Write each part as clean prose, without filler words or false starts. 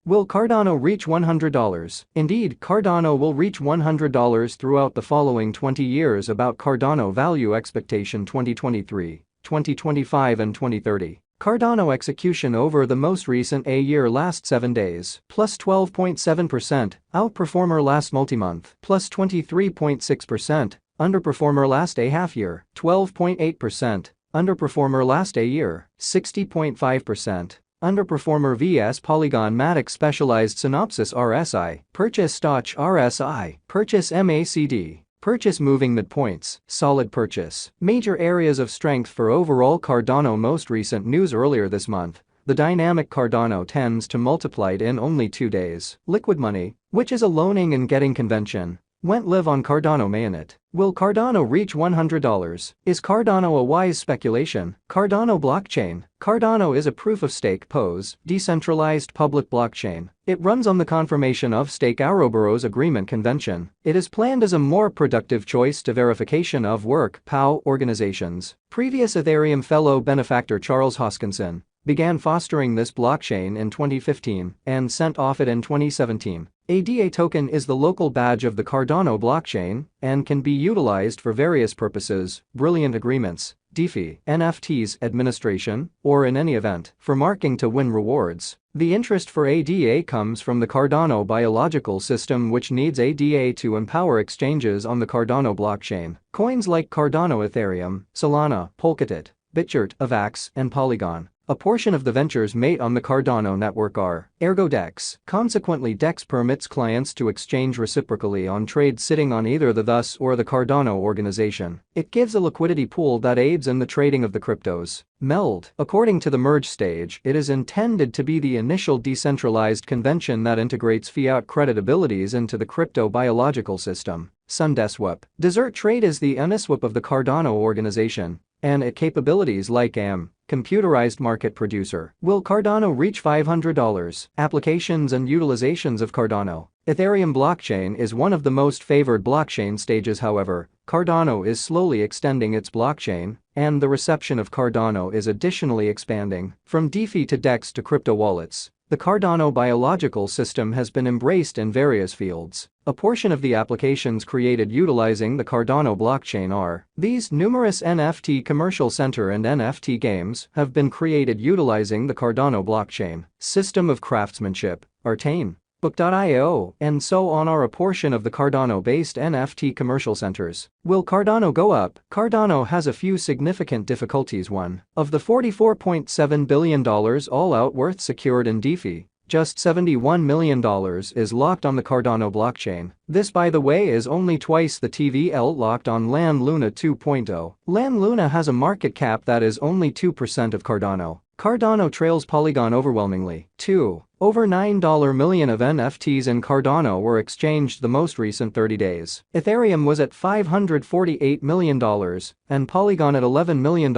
Will Cardano reach $100? Indeed, Cardano will reach $100 throughout the following 20 years. About Cardano value expectation 2023, 2025 and 2030. Cardano execution over the most recent A-year last 7 days, plus 12.7%, outperformer last multi-month, plus 23.6%, underperformer last A-half year, 12.8%, underperformer last A-year, 60.5%. Underperformer vs Polygon Matic Specialized Synopsis RSI, Purchase Stoch RSI, Purchase MACD, Purchase Moving Midpoints, Solid Purchase. Major areas of strength for overall Cardano. Most recent news earlier this month. The dynamic Cardano tends to multiply in only 2 days. Liquid money, which is a loaning and getting convention, went live on Cardano mainnet. Will Cardano reach $100? Is Cardano a wise speculation? Cardano blockchain. Cardano is a proof-of-stake POS, decentralized public blockchain. It runs on the confirmation of stake Ouroboros agreement convention. It is planned as a more productive choice to verification of work POW organizations. Previous Ethereum fellow benefactor Charles Hoskinson began fostering this blockchain in 2015 and sent off it in 2017. ADA token is the local badge of the Cardano blockchain and can be utilized for various purposes, brilliant agreements, DeFi, NFTs administration, or in any event, for marking to win rewards. The interest for ADA comes from the Cardano biological system, which needs ADA to empower exchanges on the Cardano blockchain. Coins like Cardano Ethereum, Solana, Polkadot, Bitchart, Avax, and Polygon. A portion of the ventures mate on the Cardano network are ergo DEX. Consequently, DEX permits clients to exchange reciprocally on trades sitting on either the THUS or the Cardano organization. It gives a liquidity pool that aids in the trading of the cryptos. MELD. According to the merge stage, it is intended to be the initial decentralized convention that integrates fiat credit abilities into the crypto biological system. SunDesWap. Desert Trade is the Uniswap of the Cardano organization, and its capabilities like computerized market producer. Will Cardano reach $500? Applications and utilizations of Cardano. Ethereum blockchain is one of the most favored blockchain stages. However, Cardano is slowly extending its blockchain, and the reception of Cardano is additionally expanding. From DeFi to DEX to crypto wallets, the Cardano biological system has been embraced in various fields. A portion of the applications created utilizing the Cardano blockchain are these: numerous NFT commercial center and NFT games have been created utilizing the Cardano blockchain. System of craftsmanship, Artane, Book.io, and so on are a portion of the Cardano-based NFT commercial centers. Will Cardano go up? Cardano has a few significant difficulties. 1. Of the $44.7 billion all-out worth secured in DeFi, just $71 million is locked on the Cardano blockchain. This, by the way, is only twice the TVL locked on LAN Luna 2.0. LAN Luna has a market cap that is only 2% of Cardano. Cardano trails Polygon overwhelmingly. 2. Over $9 million of NFTs in Cardano were exchanged the most recent 30 days. Ethereum was at $548 million, and Polygon at $11 million,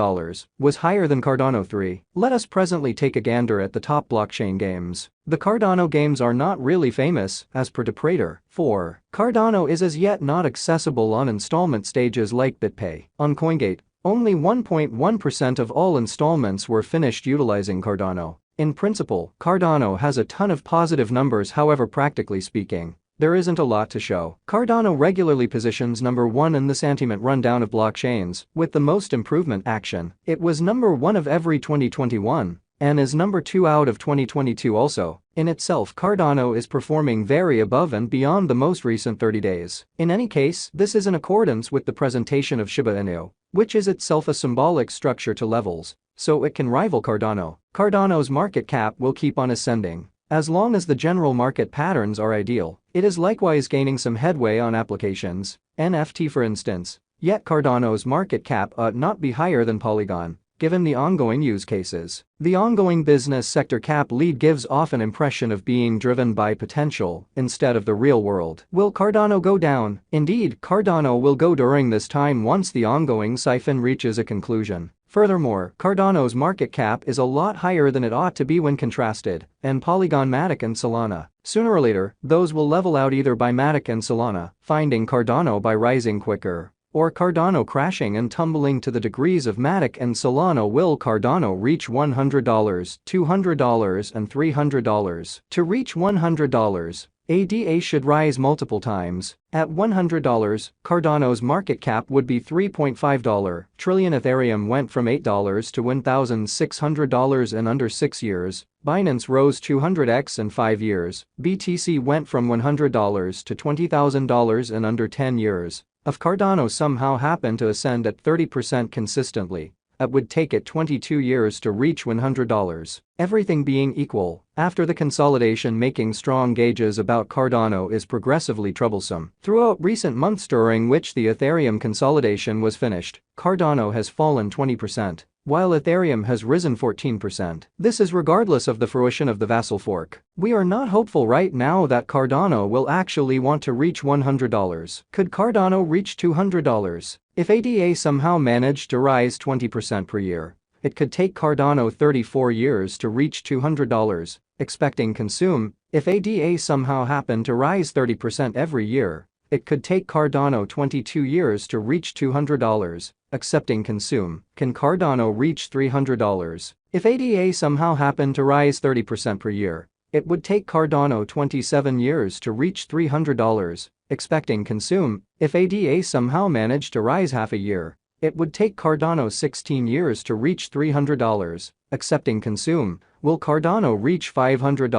was higher than Cardano 3. Let us presently take a gander at the top blockchain games. The Cardano games are not really famous, as per Deprater. 4. Cardano is as yet not accessible on installment stages like BitPay. On CoinGate, only 1.1% of all installments were finished utilizing Cardano. In principle, Cardano has a ton of positive numbers. However, practically speaking, there isn't a lot to show. Cardano regularly positions number 1 in the sentiment rundown of blockchains, with the most improvement action. It was number 1 of every 2021, and is number 2 out of 2022 also. In itself, Cardano is performing very above and beyond the most recent 30 days. In any case, this is in accordance with the presentation of Shiba Inu, which is itself a symbolic structure to levels, so it can rival Cardano. Cardano's market cap will keep on ascending, as long as the general market patterns are ideal. It is likewise gaining some headway on applications, NFT for instance, yet Cardano's market cap ought not be higher than Polygon, given the ongoing use cases. The ongoing business sector cap lead gives off an impression of being driven by potential instead of the real world. Will Cardano go down? Indeed, Cardano will go during this time once the ongoing siphon reaches a conclusion. Furthermore, Cardano's market cap is a lot higher than it ought to be when contrasted, and Polygon, Matic and Solana. Sooner or later, those will level out either by Matic and Solana, finding Cardano by rising quicker, or Cardano crashing and tumbling to the degrees of Matic and Solana? Will Cardano reach $100, $200 and $300? To reach $100, ADA should rise multiple times. At $100, Cardano's market cap would be $3.5 trillion. Ethereum went from $8 to $1,600 in under 6 years. Binance rose 200x in 5 years. BTC went from $100 to $20,000 in under 10 years. If Cardano somehow happened to ascend at 30% consistently, it would take it 22 years to reach $100. Everything being equal, after the consolidation, making strong gauges about Cardano is progressively troublesome. Throughout recent months during which the Ethereum consolidation was finished, Cardano has fallen 20%, while Ethereum has risen 14%. This is regardless of the fruition of the vassal fork. We are not hopeful right now that Cardano will actually want to reach $100. Could Cardano reach $200? If ADA somehow managed to rise 20% per year, it could take Cardano 34 years to reach $200, expecting consume. If ADA somehow happened to rise 30% every year, it could take Cardano 22 years to reach $200, accepting consume. Can Cardano reach $300? If ADA somehow happened to rise 30% per year, it would take Cardano 27 years to reach $300, expecting consume. If ADA somehow managed to rise half a year, it would take Cardano 16 years to reach $300, accepting consume. Will Cardano reach $500,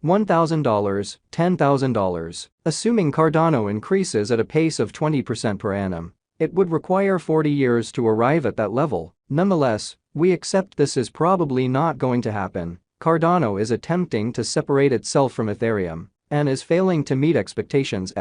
$1,000, $10,000? Assuming Cardano increases at a pace of 20% per annum, it would require 40 years to arrive at that level. Nonetheless, we accept this is probably not going to happen. Cardano is attempting to separate itself from Ethereum and is failing to meet expectations.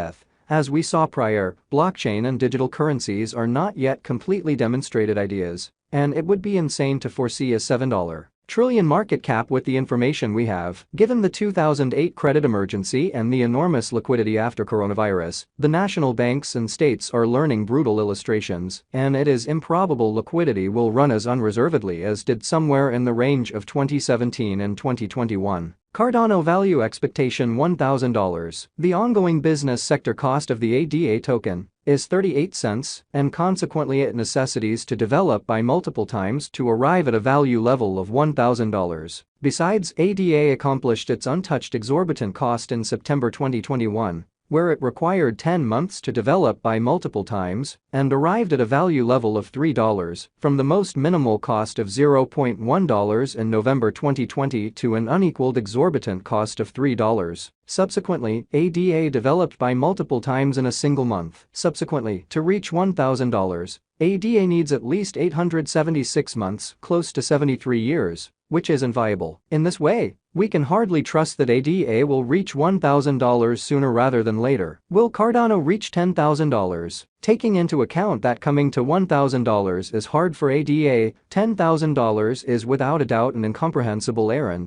As we saw prior, blockchain and digital currencies are not yet completely demonstrated ideas, and it would be insane to foresee a $7 trillion market cap with the information we have. Given the 2008 credit emergency and the enormous liquidity after coronavirus, the national banks and states are learning brutal illustrations, and it is improbable liquidity will run as unreservedly as did somewhere in the range of 2017 and 2021. Cardano value expectation $1,000. The ongoing business sector cost of the ADA token is 38 cents, and consequently it necessitates to develop by multiple times to arrive at a value level of $1,000. Besides, ADA accomplished its untouched exorbitant cost in September 2021, where it required 10 months to develop by multiple times and arrived at a value level of $3 from the most minimal cost of $0.1 in November 2020 to an unequaled exorbitant cost of $3. Subsequently, ADA developed by multiple times in a single month. Subsequently, to reach $1,000, ADA needs at least 876 months, close to 73 years, which isn't viable. In this way, we can hardly trust that ADA will reach $1,000 sooner rather than later. Will Cardano reach $10,000? Taking into account that coming to $1,000 is hard for ADA, $10,000 is without a doubt an incomprehensible errand.